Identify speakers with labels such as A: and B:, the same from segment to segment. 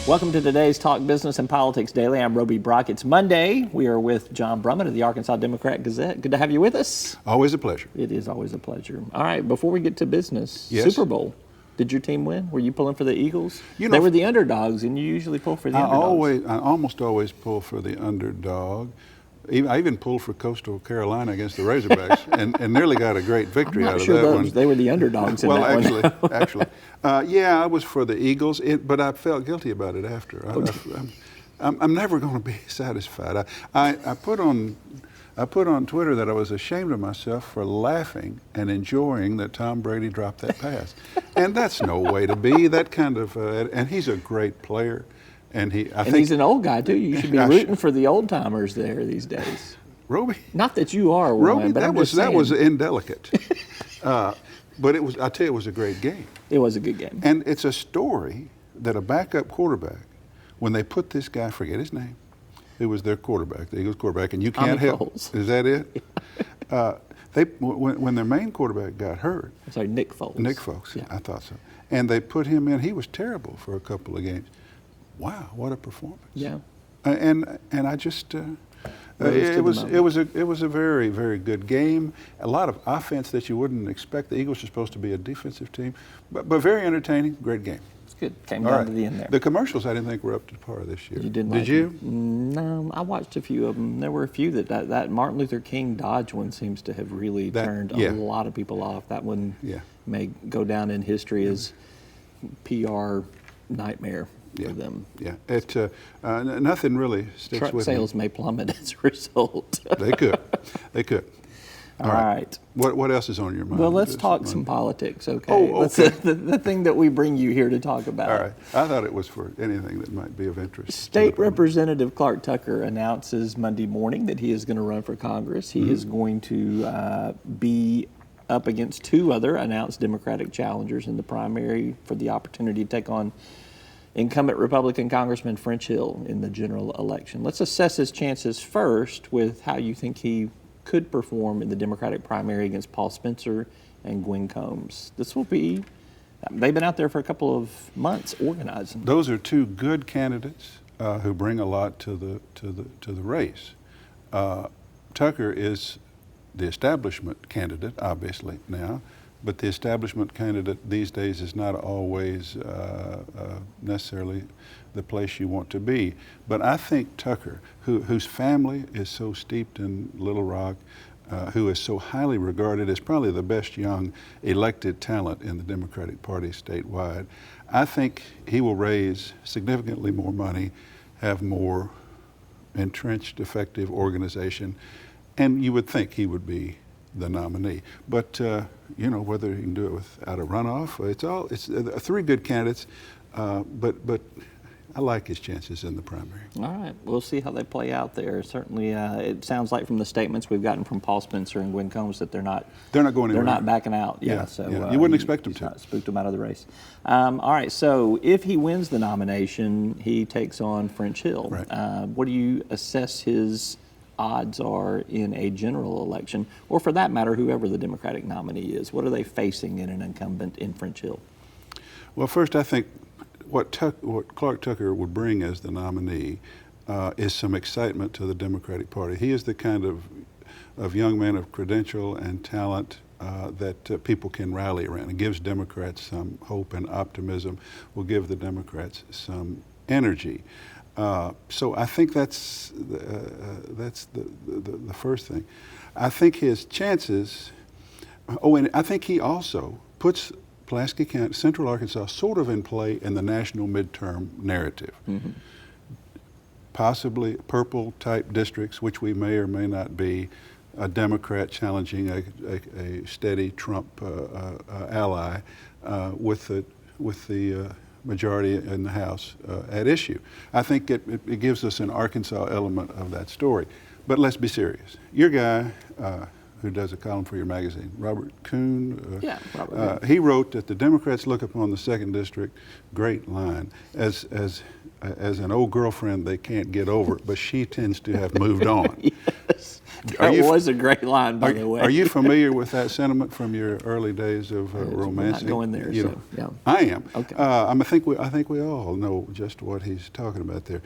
A: Welcome to today's Talk Business and Politics Daily. I'm Roby Brock. It's Monday. We are with John Brummett of the Arkansas Democrat-Gazette. Good to have you with us.
B: Always a pleasure.
A: It is always a pleasure. All right, before we get to business,
B: Yes.
A: Super Bowl. Did your team win? Were you pulling for the Eagles?
B: You know,
A: they were the underdogs, and you usually pull for the underdogs.
B: I almost always pull for the underdog. I even pulled for Coastal Carolina against the Razorbacks and nearly got a great victory out of that one.
A: They were the underdogs in that one.
B: Actually, yeah, I was for the Eagles, but I felt guilty about it after. I'm never going to be satisfied. I put on Twitter that I was ashamed of myself for laughing and enjoying that Tom Brady dropped that pass, and that's no way to be. That kind of, and he's a great player. And
A: he's an old guy too. You should be rooting for the old timers there these days.
B: Roby,
A: not that you are one,
B: Roby,
A: but
B: that was indelicate. But it was. I tell you, it was a great game. It was a good game. And it's a story that a backup quarterback, when they put this guy, forget his name, who was their quarterback, the Eagles quarterback, and you can't help.
A: Foles.
B: Is that it? When their main quarterback got hurt.
A: Sorry, Nick Foles.
B: Nick Foles. Yeah. I thought so. And they put him in. He was terrible for a couple of games. Wow, what a performance!
A: Yeah,
B: and I just it was a very, very good game. A lot of offense that you wouldn't expect. The Eagles are supposed to be a defensive team, but very entertaining. Great game.
A: It's good. Came down to the end there.
B: The commercials I didn't think were up to par this year.
A: You didn't?
B: Did you?
A: No, I watched a few of them. There were a few that Martin Luther King Dodge one seems to have really turned a lot of people off. That one may go down in history as PR nightmare. For them.
B: Yeah, nothing really sticks
A: Truck
B: with me.
A: sales may plummet as a result.
B: They could.
A: All right.
B: What else is on your mind?
A: Well, let's talk some politics, okay?
B: Oh, okay.
A: The thing that we bring you here to talk about.
B: All right. I thought it was for anything that might be of interest.
A: State Representative Clark Tucker announces Monday morning that he is going to run for Congress. He is going to be up against two other announced Democratic challengers in the primary for the opportunity to take on incumbent Republican Congressman French Hill in the general election. Let's assess his chances first with how you think he could perform in the Democratic primary against Paul Spencer and Gwen Combs. They've been out there for a couple of months organizing.
B: Those are two good candidates who bring a lot to the race. Tucker is the establishment candidate, obviously now. But the establishment candidate these days is not always necessarily the place you want to be. But I think Tucker, whose family is so steeped in Little Rock, who is so highly regarded as probably the best young elected talent in the Democratic Party statewide, I think he will raise significantly more money, have more entrenched, effective organization, and you would think he would be the nominee. But whether he can do it without a runoff, it's three good candidates, but I like his chances in the primary.
A: All right, we'll see how they play out there. Certainly, it sounds like from the statements we've gotten from Paul Spencer and Gwen Combs that they're not
B: going anywhere.
A: They're not backing out.
B: Yeah,
A: so
B: you wouldn't expect them to.
A: Not spooked them out of the race. All right, so if he wins the nomination, he takes on French Hill.
B: Right.
A: What do you assess his odds are in a general election, or for that matter, whoever the Democratic nominee is? What are they facing in an incumbent in French Hill?
B: Well, first, I think what Clark Tucker would bring as the nominee is some excitement to the Democratic Party. He is the kind of young man of credential and talent that people can rally around. It gives Democrats some hope and optimism, will give the Democrats some energy. So I think that's the first thing. I think his chances. Oh, and I think he also puts Pulaski County, Central Arkansas, sort of in play in the national midterm narrative. Mm-hmm. Possibly purple type districts, which we may or may not be. A Democrat challenging a steady Trump ally with the majority in the House at issue. I think it gives us an Arkansas element of that story. But let's be serious. Your guy, who does a column for your magazine, Robert Kuhn, he wrote that the Democrats look upon the 2nd District, great line, as an old girlfriend they can't get over, but she tends to have moved on.
A: Yes. That was a great line, by the way.
B: Are you familiar with that sentiment from your early days of romancing?
A: We're not going there, so, yeah.
B: I am.
A: Okay.
B: I think we all know just what he's talking about there.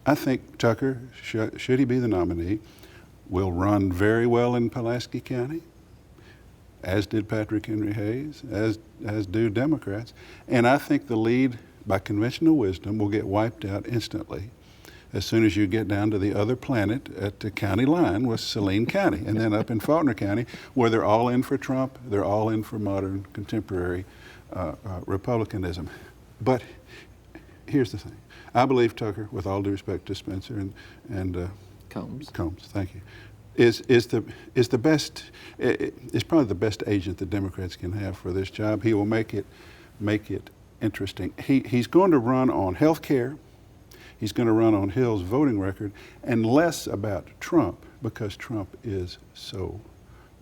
B: I think Tucker, should he be the nominee, will run very well in Pulaski County, as did Patrick Henry Hayes, as do Democrats. And I think the lead, by conventional wisdom, will get wiped out instantly as soon as you get down to the other planet at the county line with Saline County, and then up in Faulkner County, where they're all in for Trump, they're all in for modern contemporary Republicanism. But here's the thing. I believe Tucker, with all due respect to Spencer and
A: Combs,
B: thank you, is the best, is probably the best agent the Democrats can have for this job. He will make it interesting. He's going to run on health care. He's going to run on Hill's voting record, and less about Trump, because Trump is so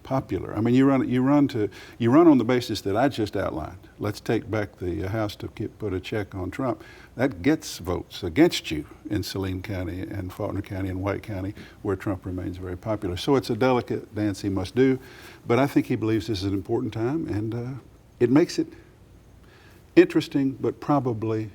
B: popular. I mean, you run on the basis that I just outlined. Let's take back the House to put a check on Trump. That gets votes against you in Saline County and Faulkner County and White County, where Trump remains very popular. So it's a delicate dance he must do, but I think he believes this is an important time, and it makes it interesting, but probably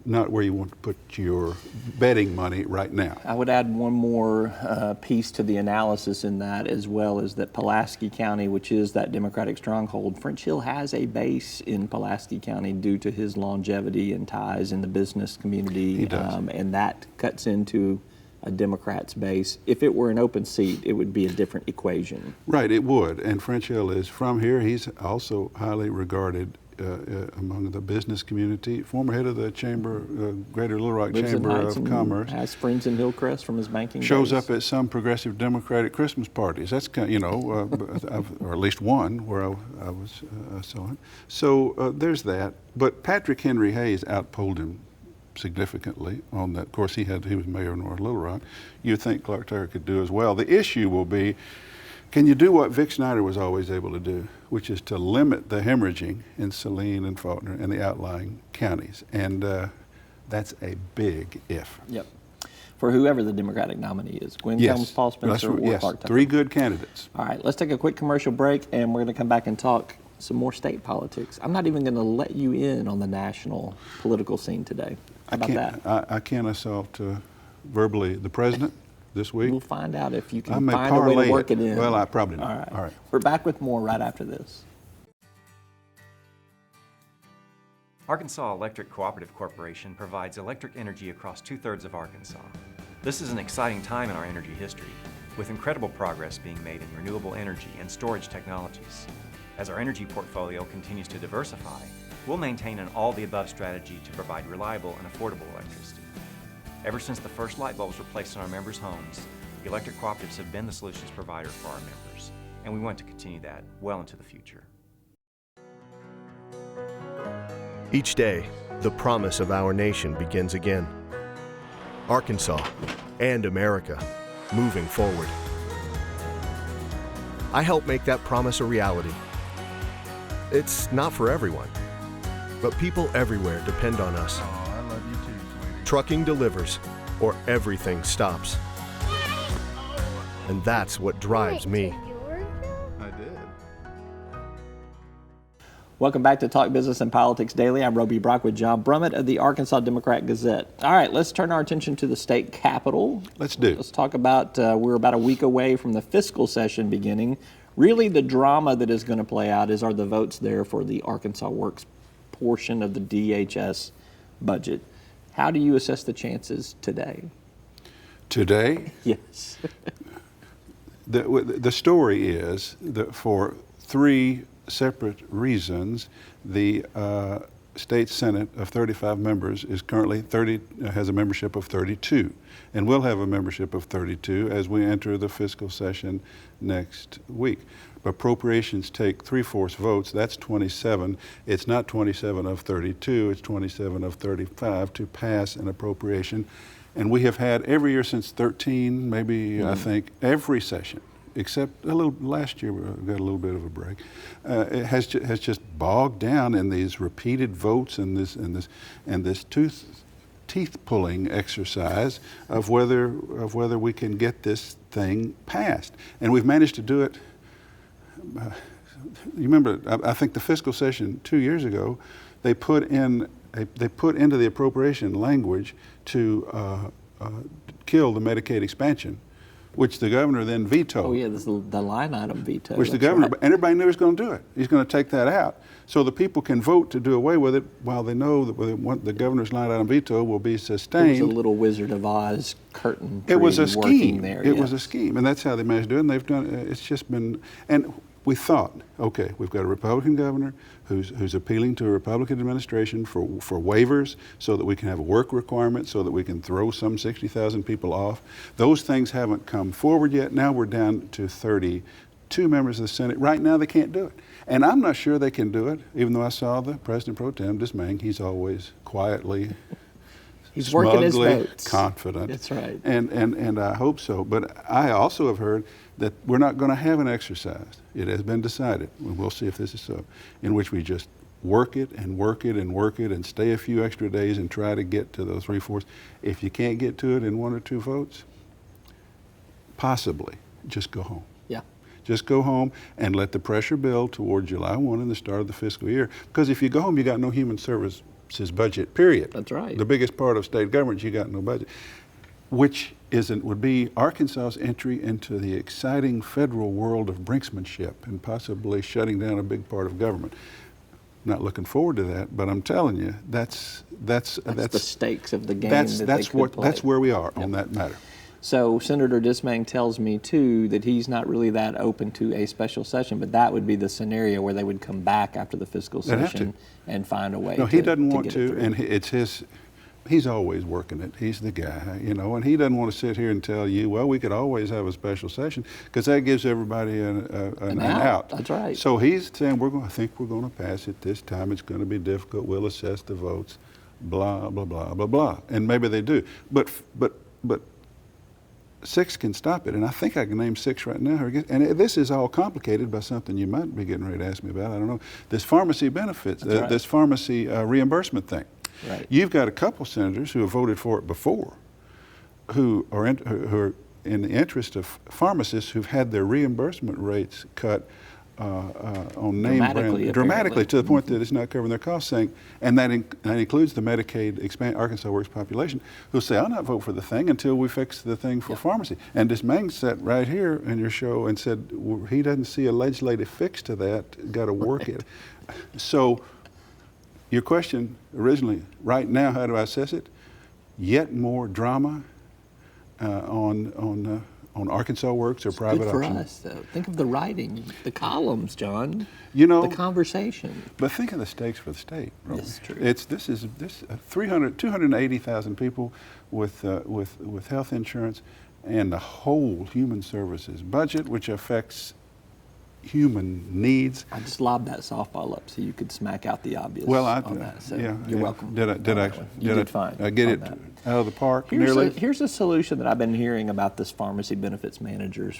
B: not where you want to put your betting money right now.
A: I would add one more piece to the analysis in that, as well as that Pulaski County, which is that Democratic stronghold, French Hill has a base in Pulaski County due to his longevity and ties in the business community.
B: He does.
A: And that cuts into a Democrat's base. If it were an open seat, it would be a different equation.
B: Right, it would. And French Hill is from here. He's also highly regarded among the business community. Former head of the Chamber, Greater Little Rock
A: Lives
B: Chamber
A: in Heights
B: of
A: and
B: Commerce.
A: Has friends in Hillcrest from his banking
B: Shows
A: days.
B: up at some progressive Democratic Christmas parties. That's kind of, or at least one where I was saw him. So there's that. But Patrick Henry Hayes outpolled him significantly on that. Of course, he was mayor of North Little Rock. You'd think Clark Tucker could do as well. The issue will be, can you do what Vic Snyder was always able to do, which is to limit the hemorrhaging in Saline and Faulkner and the outlying counties? And that's a big if.
A: Yep. For whoever the Democratic nominee is, Gwen Combs, Paul Spencer, or
B: yes,
A: Clark Tucker.
B: three good candidates.
A: All right, let's take a quick commercial break, and we're going to come back and talk some more state politics. I'm not even going to let you in on the national political scene today. How about that?
B: I can't assault verbally the president this week.
A: We'll find out if you
B: I
A: can
B: may
A: find a way to
B: parlay
A: work it in.
B: Well, I probably not.
A: All right.
B: All right.
A: We're back with more right after this.
C: Arkansas Electric Cooperative Corporation provides electric energy across 2/3 of Arkansas. This is an exciting time in our energy history, with incredible progress being made in renewable energy and storage technologies. As our energy portfolio continues to diversify, we'll maintain an all-the-above strategy to provide reliable and affordable electricity. Ever since the first light bulbs were placed in our members' homes, the electric cooperatives have been the solutions provider for our members, and we want to continue that well into the future.
D: Each day, the promise of our nation begins again. Arkansas and America, moving forward. I help make that promise a reality. It's not for everyone, but people everywhere depend on us.
E: Oh, I love you too, sweetie.
D: Trucking delivers, or everything stops. And that's what drives me.
E: I did.
A: Welcome back to Talk Business and Politics Daily. I'm Roby Brock with John Brummett of the Arkansas Democrat-Gazette. All right, let's turn our attention to the state capitol.
B: Let's do.
A: Let's talk about, we're about a week away from the fiscal session beginning. Really, the drama that is going to play out are the votes there for the Arkansas Works portion of the DHS budget. How do you assess the chances today?
B: Today,
A: Yes.
B: the story is that for three separate reasons, the state Senate of 35 members is currently has a membership of 32, and will have a membership of 32 as we enter the fiscal session next week. Appropriations take 3/4 votes, that's 27. It's not 27 of 32, it's 27 of 35 to pass an appropriation. And we have had every year since 13, maybe I think, every session, except a little last year we got a little bit of a break. It has just bogged down in these repeated votes and this teeth-pulling exercise of whether we can get this thing passed. And we've managed to do it. You remember, I think the fiscal session 2 years ago, they put into the appropriation language to kill the Medicaid expansion, which the governor then vetoed.
A: Oh yeah, this is the line item veto.
B: Which the
A: that's
B: governor,
A: right.
B: and everybody knew he was going to do it. He's going to take that out. So the people can vote to do away with it while they know that the governor's line item veto will be
A: It was
B: sustained.
A: a little Wizard of Oz curtain.
B: It was a
A: working
B: scheme.
A: there.
B: It was a scheme, and that's how they managed to do it. And they've done. It's just been. And we thought, okay, we've got a Republican governor who's appealing to a Republican administration for waivers so that we can have a work requirement, so that we can throw some 60,000 people off. Those things haven't come forward yet. Now we're down to 32 members of the Senate. Right now they can't do it. And I'm not sure they can do it, even though I saw the President Pro Tem dismaying. He's always quietly,
A: He's working his
B: smugly
A: votes.
B: confident.
A: That's right.
B: And I hope so. But I also have heard that we're not going to have an exercise. It has been decided, and we'll see if this is so, in which we just work it and work it and work it and stay a few extra days and try to get to those 3/4. If you can't get to it in 1 or 2 votes, possibly just go home.
A: Yeah.
B: Just go home and let the pressure build toward July 1 and the start of the fiscal year. Because if you go home, you got no human services budget, period.
A: That's right.
B: The biggest part of state government, you got no budget. Which would be Arkansas's entry into the exciting federal world of brinksmanship and possibly shutting down a big part of government. Not looking forward to that, but I'm telling you, that's
A: the stakes of the game. That's
B: where we are on that matter.
A: So Senator Dismang tells me too that he's not really that open to a special session, but that would be the scenario where they would come back after the fiscal
B: They'd have
A: session and find a way.
B: No, he doesn't want
A: get it
B: to,
A: through.
B: and it's his. He's always working it. He's the guy, you know, and he doesn't want to sit here and tell you, well, we could always have a special session, because that gives everybody an out.
A: That's right.
B: So he's saying, I think we're going to pass it this time. It's going to be difficult. We'll assess the votes, blah, blah, blah, blah, blah. And maybe they do. But 6 can stop it, and I think I can name 6 right now. And this is all complicated by something you might be getting ready to ask me about. I don't know. This pharmacy benefits,
A: That's right.
B: this pharmacy reimbursement thing.
A: Right.
B: You've got a couple senators who have voted for it before, who are in the interest of pharmacists who've had their reimbursement rates cut on name brand dramatically to the point that it's not covering their costs. Saying, and that includes the Medicaid Arkansas Works population, who say, "I'll not vote for the thing until we fix the thing for pharmacy." And Dismang sat right here in your show and said he doesn't see a legislative fix to that. Got to work it. So. Your question originally, right now, how do I assess it? Yet more drama on Arkansas Works or private
A: Good for
B: option.
A: us, though. Think of the writing, the columns, John.
B: You know,
A: the conversation.
B: But think of the stakes for the state. Romy.
A: That's true.
B: This 280,000 people with health insurance, and the whole human services budget, which affects human needs.
A: I just lobbed that softball up so you could smack out the obvious on that. So you're welcome.
B: Did I
A: did fine.
B: get it
A: that.
B: out of the park nearly?
A: Here's a solution that I've been hearing about this pharmacy benefits managers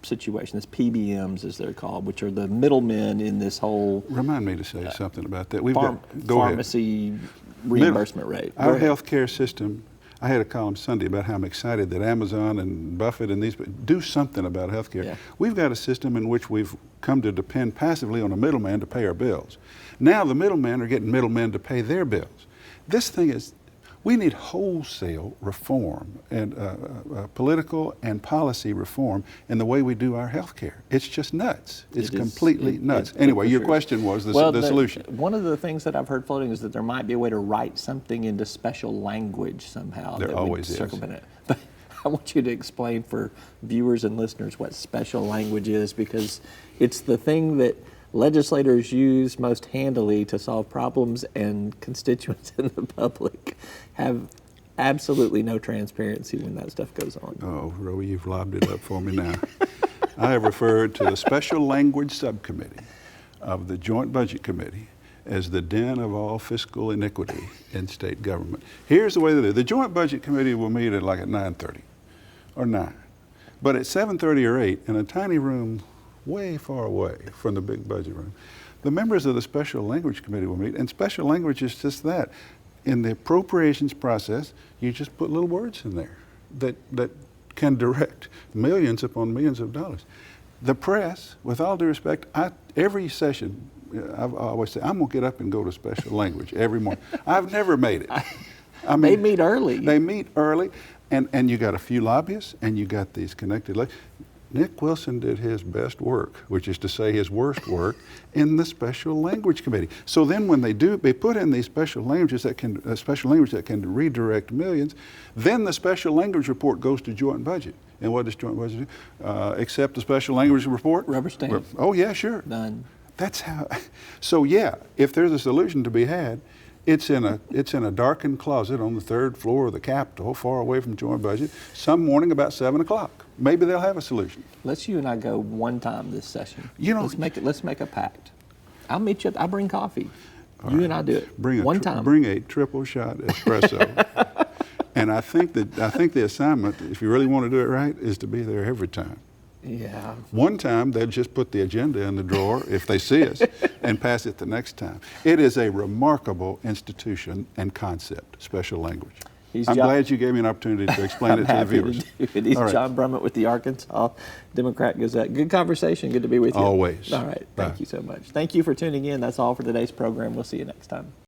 A: situation. This PBMs, as they're called, which are the middlemen in this whole
B: Remind me to say something about that. We've got
A: pharmacy reimbursement rate.
B: Our healthcare system. I had a column Sunday about how I'm excited that Amazon and Buffett and these do something about healthcare.
A: Yeah.
B: We've got a system in which we've come to depend passively on a middleman to pay our bills. Now the middlemen are getting middlemen to pay their bills. This thing is, we need wholesale reform and political and policy reform in the way we do our healthcare. It's just nuts. It's completely nuts. Anyway, your question was the solution.
A: One of the things that I've heard floating is that there might be a way to write something into special language somehow.
B: There always is.
A: Circumvent it. But I want you to explain for viewers and listeners what special language is, because it's the thing that legislators use most handily to solve problems, and constituents in the public have absolutely no transparency when that stuff goes on.
B: Oh, Roe, you've lobbed it up for me now. I have referred to the Special Language Subcommittee of the Joint Budget Committee as the den of all fiscal iniquity in state government. Here's the way they do it. The Joint Budget Committee will meet at 9:30 or 9. But at 7:30 or 8, in a tiny room way far away from the big budget room, the members of the Special Language Committee will meet, and special language is just that. in the appropriations process, you just put little words in there that can direct millions upon millions of dollars. The press, with all due respect, every session, I always say, I'm going to get up and go to special language every morning. I've never made it. I mean,
A: They meet early.
B: They meet early, and you got a few lobbyists, and you got these connected. Nick Wilson did his best work, which is to say his worst work, in the special language committee. So then when they put in these special languages that can redirect millions. Then the special language report goes to joint budget. And what does joint budget do? Accept the special language report?
A: Rubber stamp.
B: Oh yeah, sure.
A: Done.
B: That's how. So yeah, if there's a solution to be had, it's in a darkened closet on the 3rd floor of the Capitol, far away from joint budget. Some morning about 7 o'clock. Maybe they'll have a solution.
A: Let's you and I go one time this session.
B: You know,
A: let's make a pact. I'll meet you. I'll bring coffee. You
B: right.
A: and I do it.
B: Bring
A: one time.
B: Bring a triple shot espresso. And I think the assignment, if you really want to do it right, is to be there every time.
A: Yeah.
B: One time they'll just put the agenda in the drawer if they see us and pass it the next time. It is a remarkable institution and concept, special language. I'm glad you gave me an opportunity to explain it to the viewers.
A: He's
B: All right.
A: John Brummett with the Arkansas Democrat-Gazette. Good conversation. Good to be with you.
B: Always.
A: All right.
B: Bye.
A: Thank you so much. Thank you for tuning in. That's all for today's program. We'll see you next time.